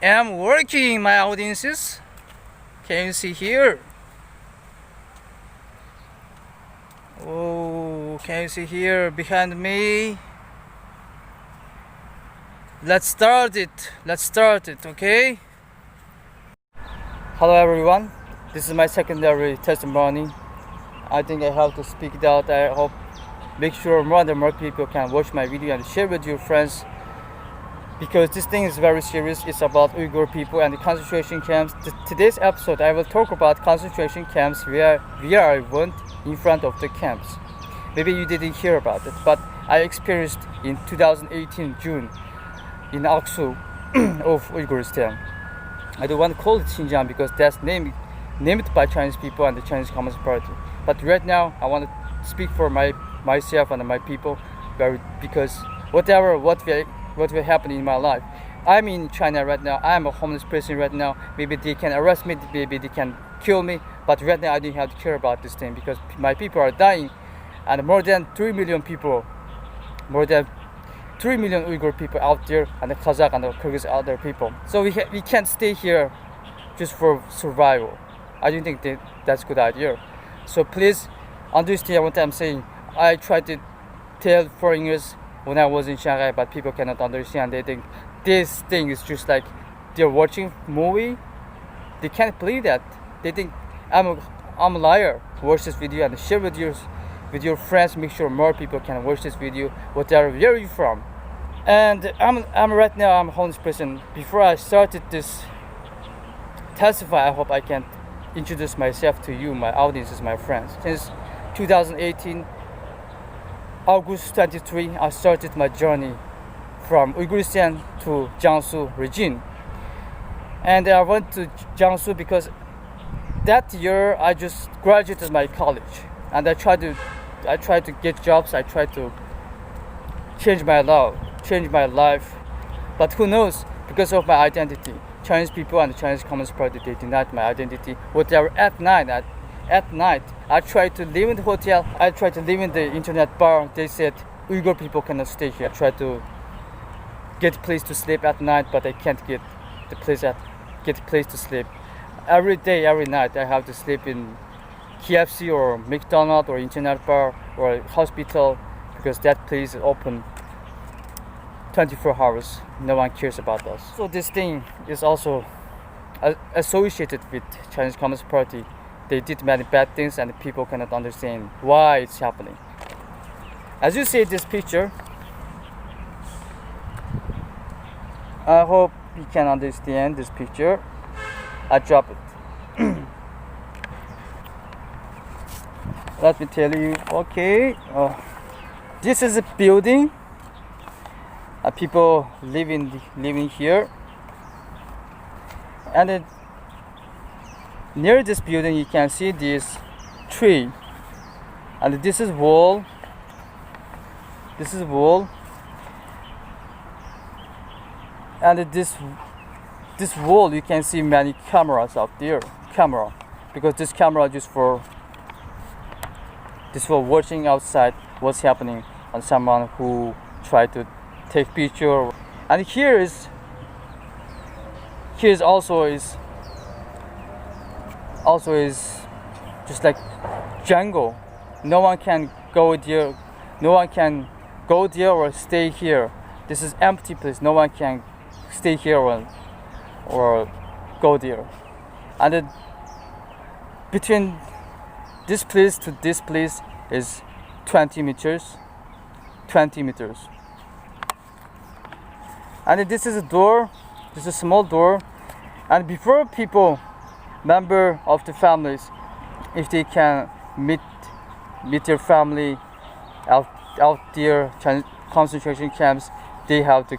am working, my audiences. Can you see here? Oh, can you see here behind me? Let's start it, okay? Hello everyone, this is my secondary testimony. I think I have to speak it out. I hope make sure more and more people can watch my video and share with your friends, because this thing is very serious. It's about Uyghur people and the concentration camps. Today's episode I will talk about concentration camps where I went in front of the camps. Maybe you didn't hear about it, but I experienced in 2018 June in Aksu of Uyghuristan. I don't want to call it Xinjiang because that's named by Chinese people and the Chinese Communist Party. But right now I want to speak for myself and my people, because what will happen in my life. I'm in China right now. I'm a homeless person right now. Maybe they can arrest me, maybe they can kill me, but right now I don't have to care about this thing because my people are dying, and more than 3 million Uyghur people out there, and the Kazakh and the Kyrgyz other people. So we can't stay here just for survival. I don't think that's a good idea. So please understand what I'm saying. I try to tell foreigners when I was in Shanghai, but people cannot understand. They think this thing is just like they're watching movie. They can't believe that. They think I'm a liar. Watch this video and share with your friends. Make sure more people can watch this video. Where are you from? And I'm right now I'm a homeless person. Before I started this testify, I hope I can introduce myself to you, my audiences, my friends. Since 2018, August 23, I started my journey from Uyghuristan to Jiangsu region. And I went to Jiangsu because that year I just graduated my college, and I tried to get jobs. I tried to change my life, but who knows? Because of my identity, Chinese people and the Chinese Communist Party, they denied my identity. Whatever at night, I tried to live in the hotel. I tried to live in the internet bar. They said Uyghur people cannot stay here. I tried to get a place to sleep at night, but I can't get a place to sleep. Every day, every night, I have to sleep in KFC or McDonald's or internet bar or a hospital, because that place is open 24 hours. No one cares about us. So this thing is also associated with Chinese Communist Party. They did many bad things and people cannot understand why it's happening. As you see this picture, I hope you can understand this picture. I drop it. Let me tell you. Okay, this is a building. People living here, and near this building you can see this tree, and this is wall. And this wall you can see many cameras out there. Because this camera just for watching outside what's happening, and someone who tried to take picture. And here is also just like jungle. No one can go there or stay here. This is empty place. No one can stay here or go there. And between this place to this place is 20 meters. And this is a door. This is a small door. And before people, member of the families, if they can meet their family out there concentration camps, they have to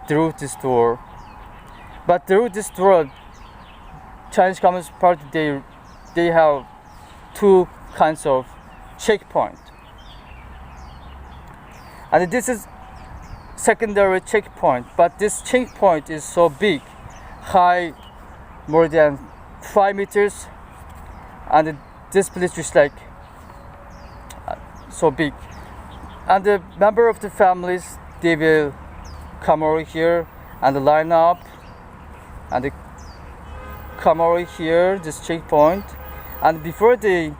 through this door. But through this door, Chinese Communist Party, they have two kinds of checkpoint. And this is secondary checkpoint, but this checkpoint is so big, high, more than 5 meters, and this place is like so big. And the member of the families, they will come over here and line up and they come over here, this checkpoint, and before they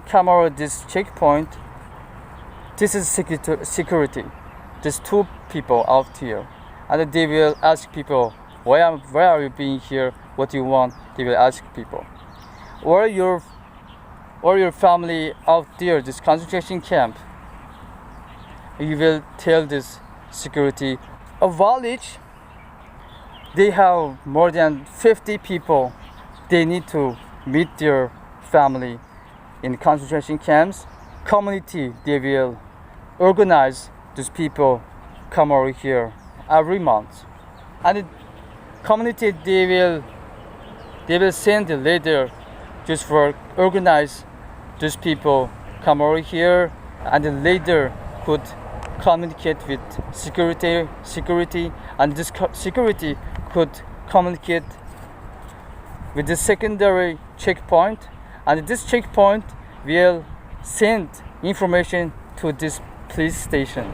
come over this checkpoint, this is security. There's two people out here, and they will ask people, why are you being here? What do you want? They will ask people, or your family out there, this concentration camp. You will tell this security. A village, they have more than 50 people. They need to meet their family in concentration camps. Community, they will organize these people come over here every month, and the community, they will send a leader just for organize these people come over here, and the leader could communicate with security, and this security could communicate with the secondary checkpoint, and this checkpoint will send information to this police station.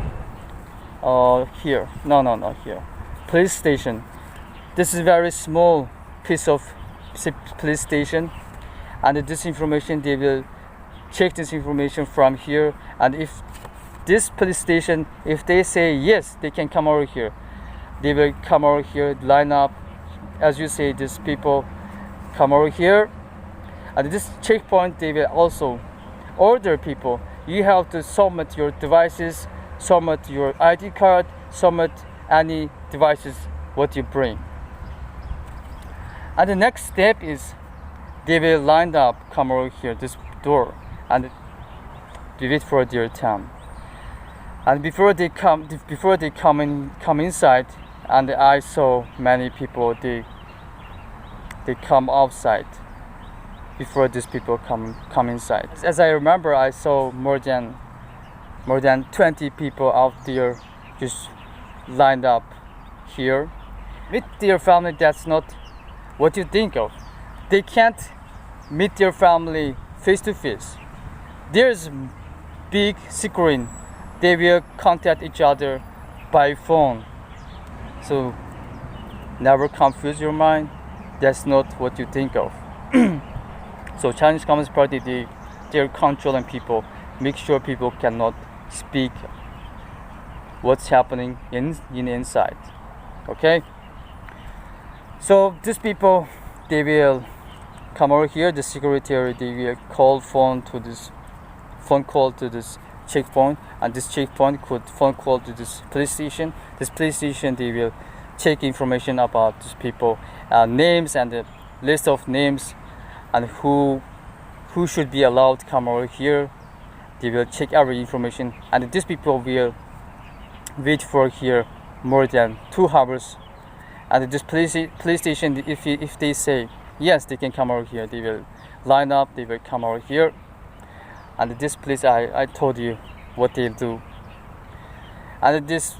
Here, no, here, police station. This is a very small piece of police station, and this information, they will check this information from here, and if this police station, if they say yes, they can come over here, they will come over here, line up, as you say, these people come over here, and this checkpoint, they will also order people, you have to submit your devices, submit your ID card, submit any devices what you bring. And the next step is they will line up, come over here, this door, and they wait for their time. And before they come inside, and I saw many people, they come outside before these people come inside. As I remember, I saw more than 20 people out there just lined up here. Meet their family, that's not what you think of. They can't meet their family face to face. There's big screen. They will contact each other by phone. So never confuse your mind. That's not what you think of. So Chinese Communist Party, they're controlling people. Make sure people cannot speak what's happening inside. Okay? So these people, they will come over here, the security, they will call phone call to this checkpoint, and this checkpoint could phone call to this police station. This police station, they will check information about these people, names and the list of names, and who should be allowed to come over here. They will check every information, and these people will wait for here more than 2 hours. And this police station, if they say yes, they can come over here, they will line up, they will come over here. And this place, I told you what they'll do. And this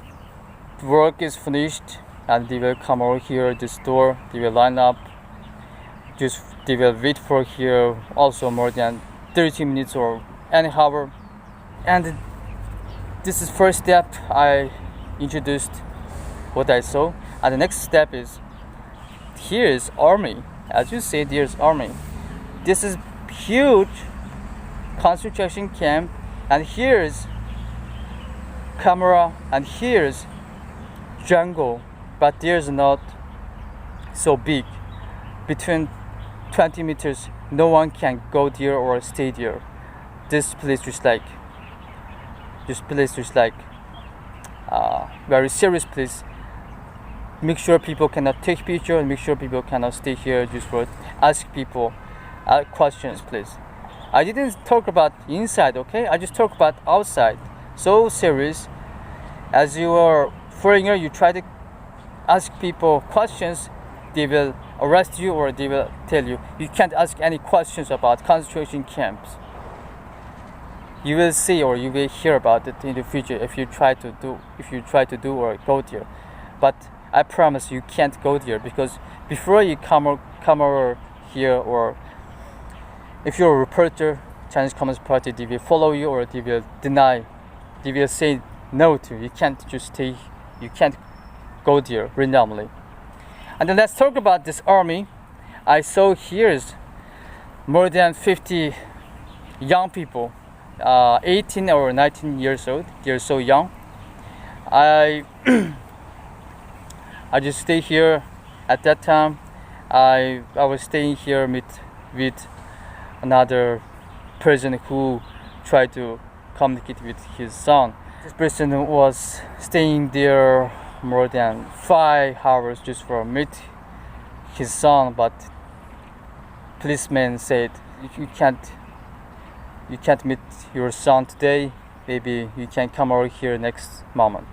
work is finished, and they will come over here, this door, they will line up, they will wait for here also more than 30 minutes or an hour. And this is first step. I introduced what I saw, and the next step is, here is army. As you see, there's army. This is huge concentration camp, and here's camera, and here's jungle, but there's not so big. Between 20 meters, no one can go there or stay there. This place is like very serious place. Make sure people cannot take picture, and make sure people cannot stay here just for ask people questions, please. I didn't talk about inside, okay? I just talk about outside. So serious. As you are foreigner, you try to ask people questions, they will arrest you, or they will tell you can't ask any questions about concentration camps. You will see or you will hear about it in the future if you try to do or go there. But I promise you can't go there, because before you come over here, or if you're a reporter, Chinese Communist Party, they will follow you, or they will deny, they will say no to you. You can't just stay, you can't go there randomly. And then let's talk about this army. I saw here is more than 50 young people, 18 or 19 years old. They're so young. I just stay here. At that time, I was staying here with another person who tried to communicate with his son. This person was staying there more than 5 hours just for meet his son, but policeman said you can't meet your son today. Maybe you can come over here next moment.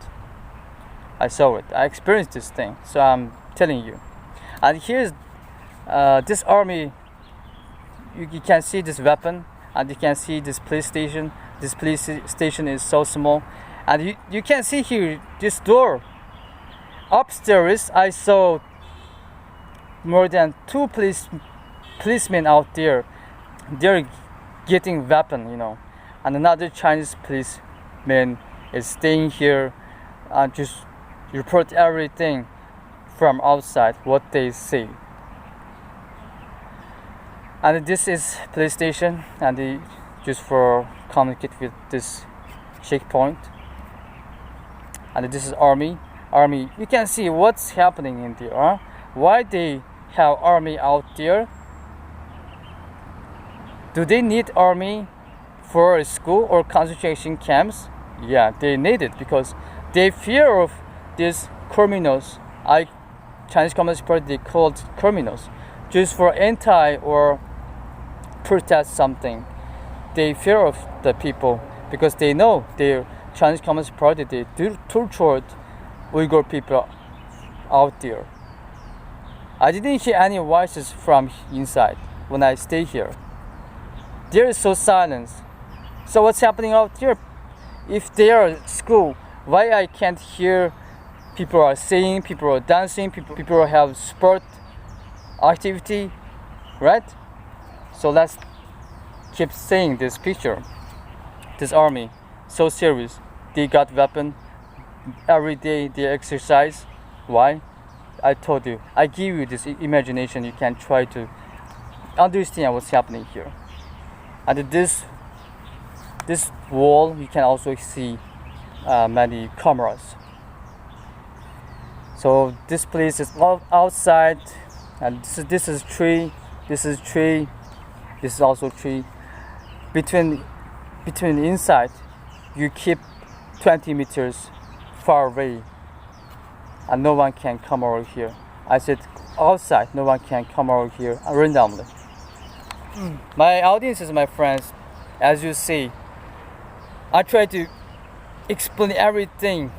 I saw it. I experienced this thing, so I'm telling you. And here's this army. You can see this weapon, and you can see this police station. This police station is so small, and you can see here this door. Upstairs, I saw more than 2 policemen out there. They're getting weapon, and another Chinese policeman is staying here and just report everything from outside, what they see. And this is police station, and they just for communicate with this checkpoint. And this is army. You can see what's happening in there. Huh? Why they have army out there? Do they need army for school or concentration camps? Yeah, they need it because they fear of these criminals. Chinese Communist Party, they called criminals just for anti or protest something. They fear of the people because they know the Chinese Communist Party, they tortured Uyghur people out there. I didn't hear any voices from inside when I stay here. There is so silence. So what's happening out here? If they are at school, why I can't hear people are singing, people are dancing, people have sport activity, right? So let's keep seeing this picture. This army, so serious. They got weapon. Every day they exercise. Why? I told you. I give you this imagination. You can try to understand what's happening here. And this wall, you can also see many cameras. So this place is outside, and this is tree. This is tree. This is also tree. Between inside, you keep 20 meters far away, and no one can come over here. I said outside, no one can come over here randomly. My audience is my friends. As you see, I try to explain everything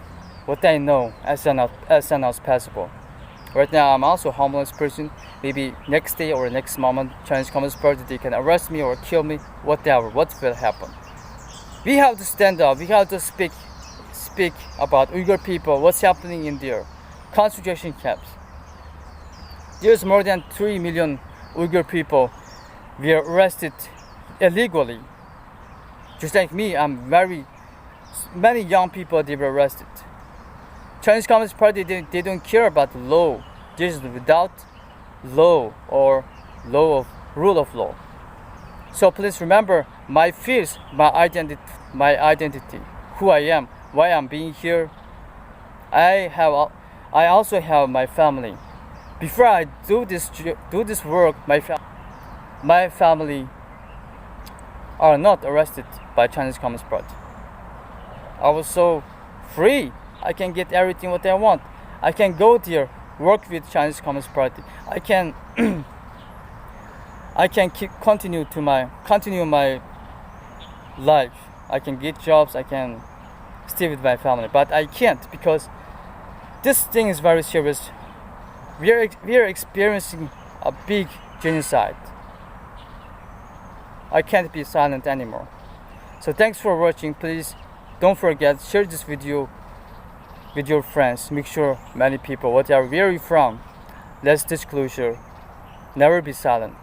what I know as soon as possible. Right now, I'm also a homeless person. Maybe next day or next moment, Chinese Communist Party, they can arrest me or kill me, whatever. What will happen? We have to stand up. We have to speak about Uyghur people, what's happening in their concentration camps. There's more than 3 million Uyghur people were arrested illegally. Just like me, many young people, they were arrested. Chinese Communist Party, they don't care about law. This is without law or rule of law. So please remember my fears, my identity, who I am, why I'm being here. I also have my family. Before I do this work, my family are not arrested by Chinese Communist Party. I was so free. I can get everything what I want. I can go there, work with Chinese Communist Party. I can continue my life. I can get jobs. I can stay with my family, but I can't because this thing is very serious. We are experiencing a big genocide. I can't be silent anymore. So thanks for watching. Please don't forget, share this video with your friends. Make sure many people, where are you from? Let's disclosure. Never be silent.